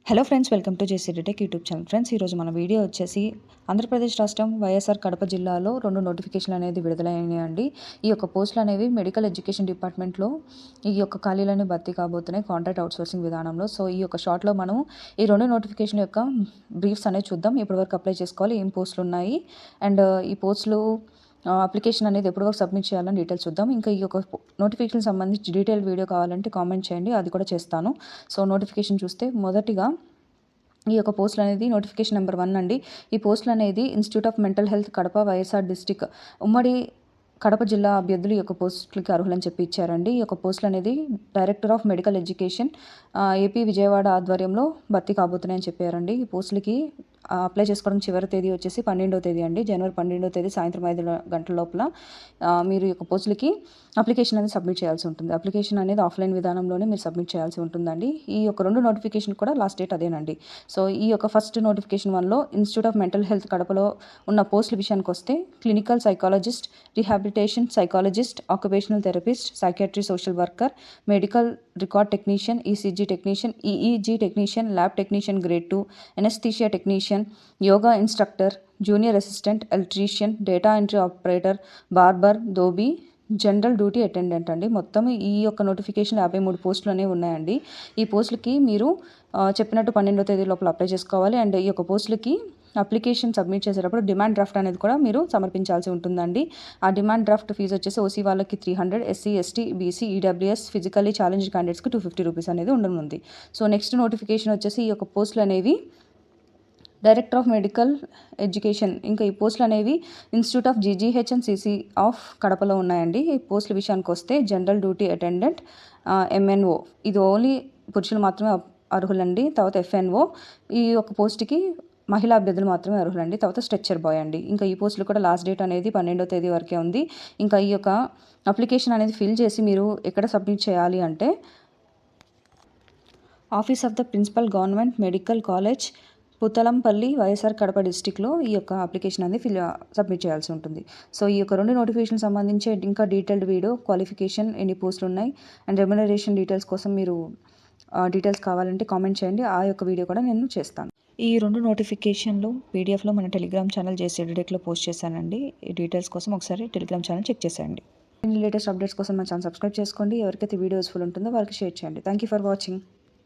Hello friends, welcome to JC tech YouTube channel. Friends, ఈరోజు మన video వచ్చేసి ఆంధ్రప్రదేశ్ రాష్ట్రం వైఎస్ఆర్ కడప జిల్లాలో 2 నోటిఫికేషన్లు అనేది విడుదలైనాయండి. ఈ యొక్క పోస్టులు అనేవి మెడికల్ ఎడ్యుకేషన్ డిపార్ట్మెంట్లో ఈ యొక్క ఖాళీలను భర్తీ కాబోతున్నాయి కాంట్రాక్ట్ అవుట్సోర్సింగ్ విధానంలో. సో ఈ యొక్క షార్ట్లో మనం ఈ 2 నోటిఫికేషన్ యొక్క బ్రీఫ్స్ అనేది చూద్దాం. ఎప్పటివరకు అప్లై చేసుకోవాలి, ఏం పోస్టులు ఉన్నాయి, అండ్ ఈ పోస్టులు అప్లికేషన్ అనేది ఎప్పటివరకు సబ్మిట్ చేయాలని డీటెయిల్స్ చూద్దాం. ఇంకా ఈ యొక్క నోటిఫికేషన్ సంబంధించి డీటెయిల్ వీడియో కావాలంటే కామెంట్ చేయండి, అది కూడా చేస్తాను. సో నోటిఫికేషన్ చూస్తే మొదటిగా ఈ యొక్క పోస్టులు అనేది నోటిఫికేషన్ నెంబర్ 1 అండి. ఈ పోస్టులు అనేది institute of mental health Kadapa YSR district ఉమ్మడి కడప జిల్లా అభ్యర్థులు ఈ యొక్క పోస్టులకి అర్హులని చెప్పి ఇచ్చారండి. ఈ యొక్క పోస్టులు అనేది director of medical education AP Vijayawada ఆధ్వర్యంలో భర్తీ కాబోతున్నాయని చెప్పారండి. ఈ పోస్టులకి అప్లై చేసుకోవడం చివరి తేదీ వచ్చేసి 12వ తేదీ అండి. జనవరి 12వ తేదీ సాయంత్రం 5 గంటల లోపల మీరు ఈ యొక్క పోస్టులకి అప్లికేషన్ అనేది సబ్మిట్ చేయాల్సి ఉంటుంది. అప్లికేషన్ అనేది ఆఫ్లైన్ విధానంలోనే మీరు సబ్మిట్ చేయాల్సి ఉంటుందండి. ఈ యొక్క 2 నోటిఫికేషన్ కూడా లాస్ట్ డేట్ అదేనండి. సో ఈ యొక్క ఫస్ట్ నోటిఫికేషన్ 1లో ఇన్స్టిట్యూట్ ఆఫ్ మెంటల్ హెల్త్ కడపలో ఉన్న పోస్టుల విషయానికి వస్తే clinical psychologist, rehabilitation psychologist, occupational therapist, psychiatry social worker, medical record technician, ECG technician, EEG technician, lab technician grade 2, anaesthesia technician, yoga instructor, junior assistant, electrician, data entry operator, barber, dhobi, general duty attendant అండి. మొత్తం ఈ యొక్క notification 53 పోస్టులు అనేవి ఉన్నాయండి. ఈ పోస్టులకి మీరు చెప్పినట్టు 12వ తేదీ లోపల అప్లై చేసుకోవాలి. అండ్ ఈ యొక్క పోస్టులకి అప్లికేషన్ సబ్మిట్ చేసేటప్పుడు డిమాండ్ డ్రాఫ్ట్ అనేది కూడా మీరు సమర్పించాల్సి ఉంటుందండి. ఆ డిమాండ్ డ్రాఫ్ట్ ఫీజు వచ్చేసి ఓసీ వాళ్ళకి 300, SC, ST, BC, EWS, physically challenge క్యాండిడేట్స్కి 250 రూపీస్ అనేది ఉండనుంది. సో నెక్స్ట్ నోటిఫికేషన్ వచ్చేసి ఈ యొక్క పోస్టులు అనేవి డైరెక్టర్ ఆఫ్ మెడికల్ ఎడ్యుకేషన్. ఇంకా ఈ పోస్టులు అనేవి institute of GGH and CC of కడపలో ఉన్నాయండి. ఈ పోస్టుల విషయానికి వస్తే జనరల్ డ్యూటీ అటెండెంట్, ఎంఎన్ఓ, ఇది ఓన్లీ పురుషులు మాత్రమే అర్హులండి. తర్వాత ఎఫ్ఎన్ఓ, ఈ యొక్క పోస్ట్కి మహిళా అభ్యర్థులు మాత్రమే అర్హులండి. తర్వాత స్ట్రెచ్చర్ బాయ్ అండి. ఇంకా ఈ పోస్టులు కూడా లాస్ట్ డేట్ అనేది 12వ తేదీ వరకే ఉంది. ఇంకా ఈ యొక్క అప్లికేషన్ అనేది ఫిల్ చేసి మీరు ఎక్కడ సబ్మిట్ చేయాలి అంటే office of the principal government medical college, Puthalampalli, YSR Kadapa డిస్టిక్లో ఈ యొక్క అప్లికేషన్ అనేది సబ్మిట్ చేయాల్సి ఉంటుంది. సో ఈ యొక్క 2 నోటిఫికేషన్ సంబంధించి ఇంకా డీటెయిల్డ్ వీడియో, క్వాలిఫికేషన్, ఎన్ని పోస్టులు ఉన్నాయి అండ్ రెమ్యునరేషన్ డీటెయిల్స్ కోసం మీరు డీటెయిల్స్ కావాలంటే కామెంట్ చేయండి. ఆ యొక్క వీడియో కూడా నేను చేస్తాను. ఈ 2 నోటిఫికేషన్లు పీడిఎఫ్లో మన టెలిగ్రామ్ ఛానల్ జేసీ టెక్లో పోస్ట్ చేశానండి. ఈ డీటెయిల్స్ కోసం ఒకసారి టెలిగ్రామ్ ఛానల్ చెక్ చేసేయండి. లేటెస్ట్ అప్డేట్స్ కోసం మన ఛానల్ సబ్స్క్రైబ్ చేసుకోండి. ఎవరికైతే వీడియో యూస్ఫుల్ ఉంటుందో వారికి షేర్ చేయండి. Thank you for watching.